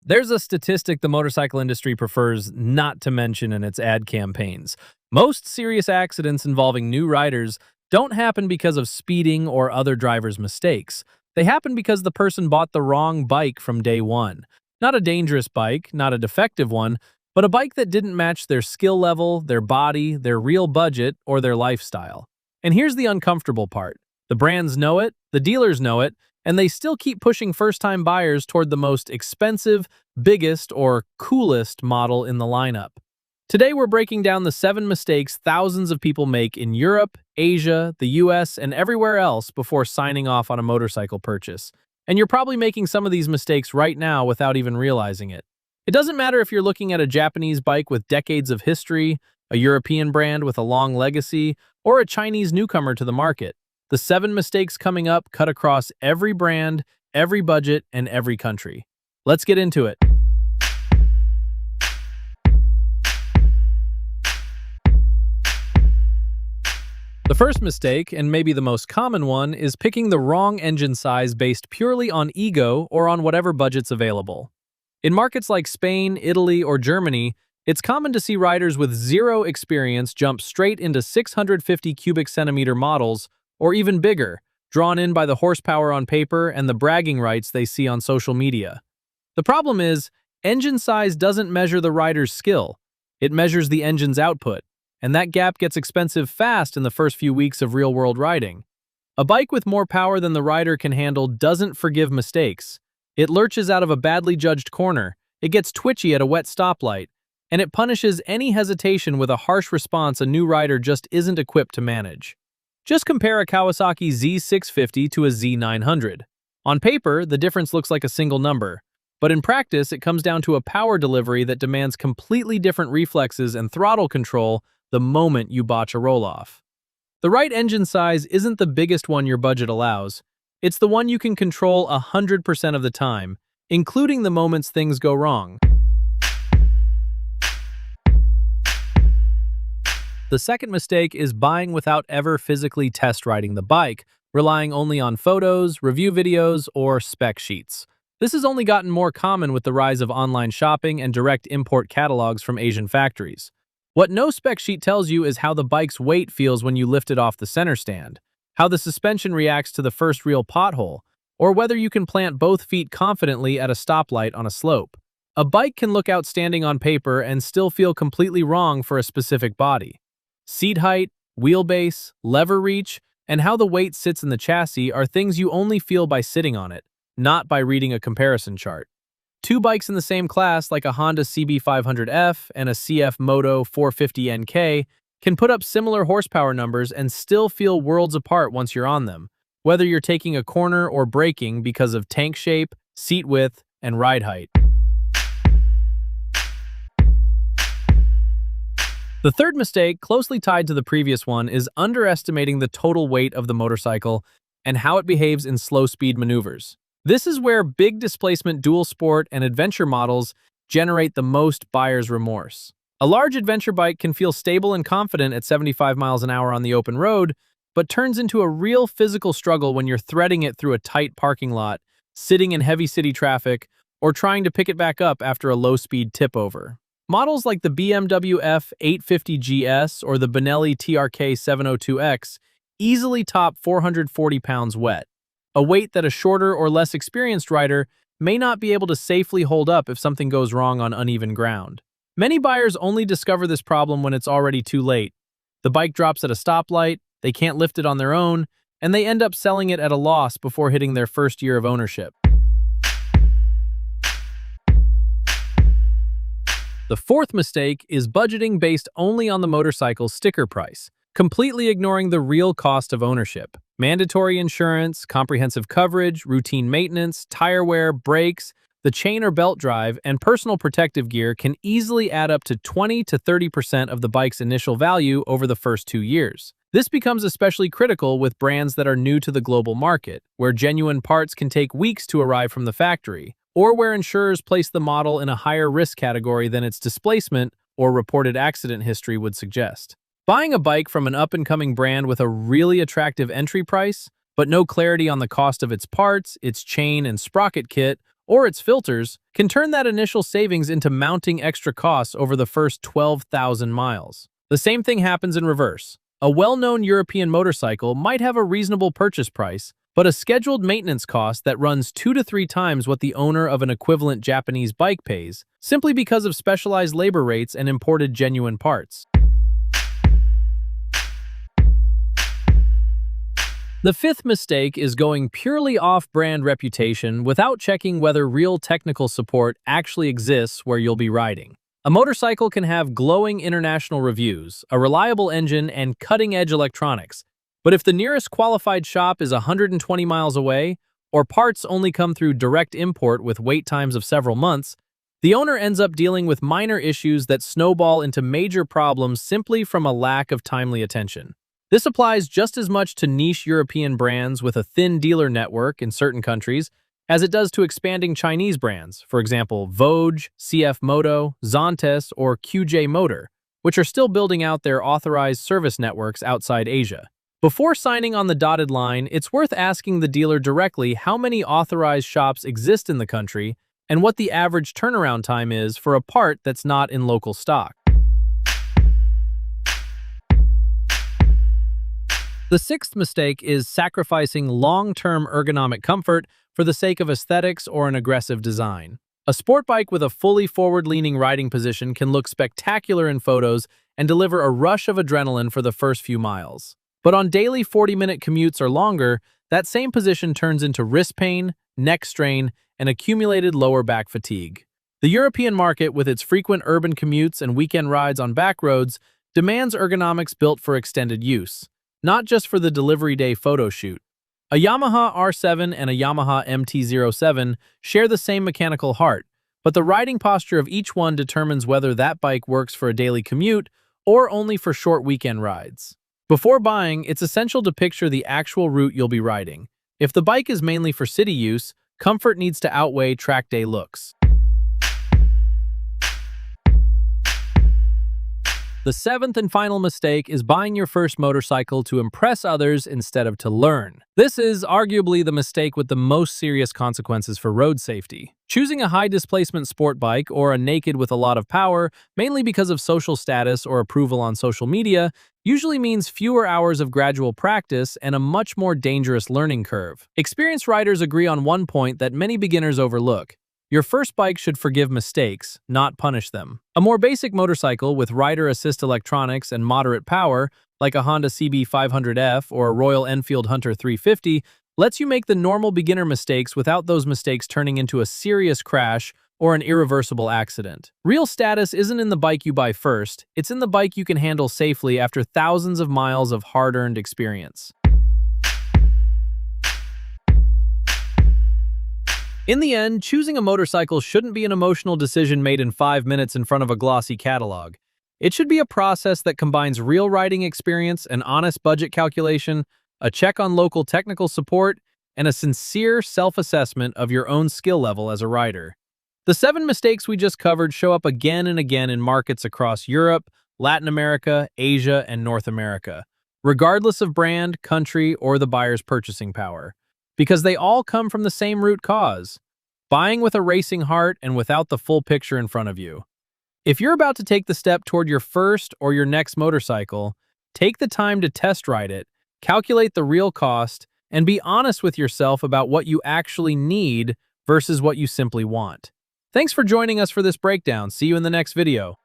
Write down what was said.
There's a statistic the motorcycle industry prefers not to mention in its ad campaigns. Most serious accidents involving new riders don't happen because of speeding or other drivers' mistakes. They happen because the person bought the wrong bike from day one. Not a dangerous bike, not a defective one, but a bike that didn't match their skill level, their body, their real budget, or their lifestyle. And here's the uncomfortable part. The brands know it, the dealers know it, and they still keep pushing first-time buyers toward the most expensive, biggest, or coolest model in the lineup. Today we're breaking down the 7 mistakes thousands of people make in Europe, Asia, the US, and everywhere else before signing off on a motorcycle purchase. And you're probably making some of these mistakes right now without even realizing it. It doesn't matter if you're looking at a Japanese bike with decades of history, a European brand with a long legacy, or a Chinese newcomer to the market. The 7 mistakes coming up cut across every brand, every budget, and every country. Let's get into it. The first mistake, and maybe the most common one, is picking the wrong engine size based purely on ego or on whatever budget's available. In markets like Spain, Italy, or Germany, it's common to see riders with zero experience jump straight into 650 cubic centimeter models, or even bigger, drawn in by the horsepower on paper and the bragging rights they see on social media. The problem is, engine size doesn't measure the rider's skill. It measures the engine's output, and that gap gets expensive fast in the first few weeks of real-world riding. A bike with more power than the rider can handle doesn't forgive mistakes. It lurches out of a badly judged corner, it gets twitchy at a wet stoplight, and it punishes any hesitation with a harsh response a new rider just isn't equipped to manage. Just compare a Kawasaki Z650 to a Z900. On paper, the difference looks like a single number, but in practice, it comes down to a power delivery that demands completely different reflexes and throttle control the moment you botch a roll-off. The right engine size isn't the biggest one your budget allows. It's the one you can control 100% of the time, including the moments things go wrong. The second mistake is buying without ever physically test riding the bike, relying only on photos, review videos, or spec sheets. This has only gotten more common with the rise of online shopping and direct import catalogs from Asian factories. What no spec sheet tells you is how the bike's weight feels when you lift it off the center stand, how the suspension reacts to the first real pothole, or whether you can plant both feet confidently at a stoplight on a slope. A bike can look outstanding on paper and still feel completely wrong for a specific body. Seat height, wheelbase, lever reach, and how the weight sits in the chassis are things you only feel by sitting on it, not by reading a comparison chart. 2 bikes in the same class, like a Honda CB500F and a CF Moto 450NK, can put up similar horsepower numbers and still feel worlds apart once you're on them, whether you're taking a corner or braking because of tank shape, seat width, and ride height. The third mistake, closely tied to the previous one, is underestimating the total weight of the motorcycle and how it behaves in slow-speed maneuvers. This is where big displacement dual sport and adventure models generate the most buyer's remorse. A large adventure bike can feel stable and confident at 75 miles an hour on the open road, but turns into a real physical struggle when you're threading it through a tight parking lot, sitting in heavy city traffic, or trying to pick it back up after a low-speed tip-over. Models like the BMW F850 GS or the Benelli TRK 702X easily top 440 pounds wet, a weight that a shorter or less experienced rider may not be able to safely hold up if something goes wrong on uneven ground. Many buyers only discover this problem when it's already too late. The bike drops at a stoplight, they can't lift it on their own, and they end up selling it at a loss before hitting their first year of ownership. The fourth mistake is budgeting based only on the motorcycle's sticker price, completely ignoring the real cost of ownership. Mandatory insurance, comprehensive coverage, routine maintenance, tire wear, brakes, the chain or belt drive, and personal protective gear can easily add up to 20 to 30% of the bike's initial value over the first 2 years. This becomes especially critical with brands that are new to the global market, where genuine parts can take weeks to arrive from the factory, or where insurers place the model in a higher risk category than its displacement or reported accident history would suggest. Buying a bike from an up-and-coming brand with a really attractive entry price, but no clarity on the cost of its parts, its chain and sprocket kit, or its filters, can turn that initial savings into mounting extra costs over the first 12,000 miles. The same thing happens in reverse. A well-known European motorcycle might have a reasonable purchase price, but a scheduled maintenance cost that runs 2 to 3 times what the owner of an equivalent Japanese bike pays, simply because of specialized labor rates and imported genuine parts. The fifth mistake is going purely off-brand reputation without checking whether real technical support actually exists where you'll be riding. A motorcycle can have glowing international reviews, a reliable engine, and cutting-edge electronics, but if the nearest qualified shop is 120 miles away, or parts only come through direct import with wait times of several months, the owner ends up dealing with minor issues that snowball into major problems simply from a lack of timely attention. This applies just as much to niche European brands with a thin dealer network in certain countries as it does to expanding Chinese brands, for example, Vogue, CF Moto, Zontes, or QJ Motor, which are still building out their authorized service networks outside Asia. Before signing on the dotted line, it's worth asking the dealer directly how many authorized shops exist in the country and what the average turnaround time is for a part that's not in local stock. The sixth mistake is sacrificing long-term ergonomic comfort for the sake of aesthetics or an aggressive design. A sport bike with a fully forward-leaning riding position can look spectacular in photos and deliver a rush of adrenaline for the first few miles. But on daily 40-minute commutes or longer, that same position turns into wrist pain, neck strain, and accumulated lower back fatigue. The European market, with its frequent urban commutes and weekend rides on back roads, demands ergonomics built for extended use, not just for the delivery day photo shoot. A Yamaha R7 and a Yamaha MT-07 share the same mechanical heart, but the riding posture of each one determines whether that bike works for a daily commute or only for short weekend rides. Before buying, it's essential to picture the actual route you'll be riding. If the bike is mainly for city use, comfort needs to outweigh track day looks. The seventh and final mistake is buying your first motorcycle to impress others instead of to learn. This is arguably the mistake with the most serious consequences for road safety. Choosing a high-displacement sport bike or a naked with a lot of power, mainly because of social status or approval on social media, usually means fewer hours of gradual practice and a much more dangerous learning curve. Experienced riders agree on one point that many beginners overlook. Your first bike should forgive mistakes, not punish them. A more basic motorcycle with rider assist electronics and moderate power, like a Honda CB500F or a Royal Enfield Hunter 350, lets you make the normal beginner mistakes without those mistakes turning into a serious crash or an irreversible accident. Real status isn't in the bike you buy first, it's in the bike you can handle safely after thousands of miles of hard-earned experience. In the end, choosing a motorcycle shouldn't be an emotional decision made in 5 minutes in front of a glossy catalog. It should be a process that combines real riding experience, an honest budget calculation, a check on local technical support, and a sincere self-assessment of your own skill level as a rider. The 7 mistakes we just covered show up again and again in markets across Europe, Latin America, Asia, and North America, regardless of brand, country, or the buyer's purchasing power. Because they all come from the same root cause: buying with a racing heart and without the full picture in front of you. If you're about to take the step toward your first or your next motorcycle, take the time to test ride it, calculate the real cost, and be honest with yourself about what you actually need versus what you simply want. Thanks for joining us for this breakdown. See you in the next video.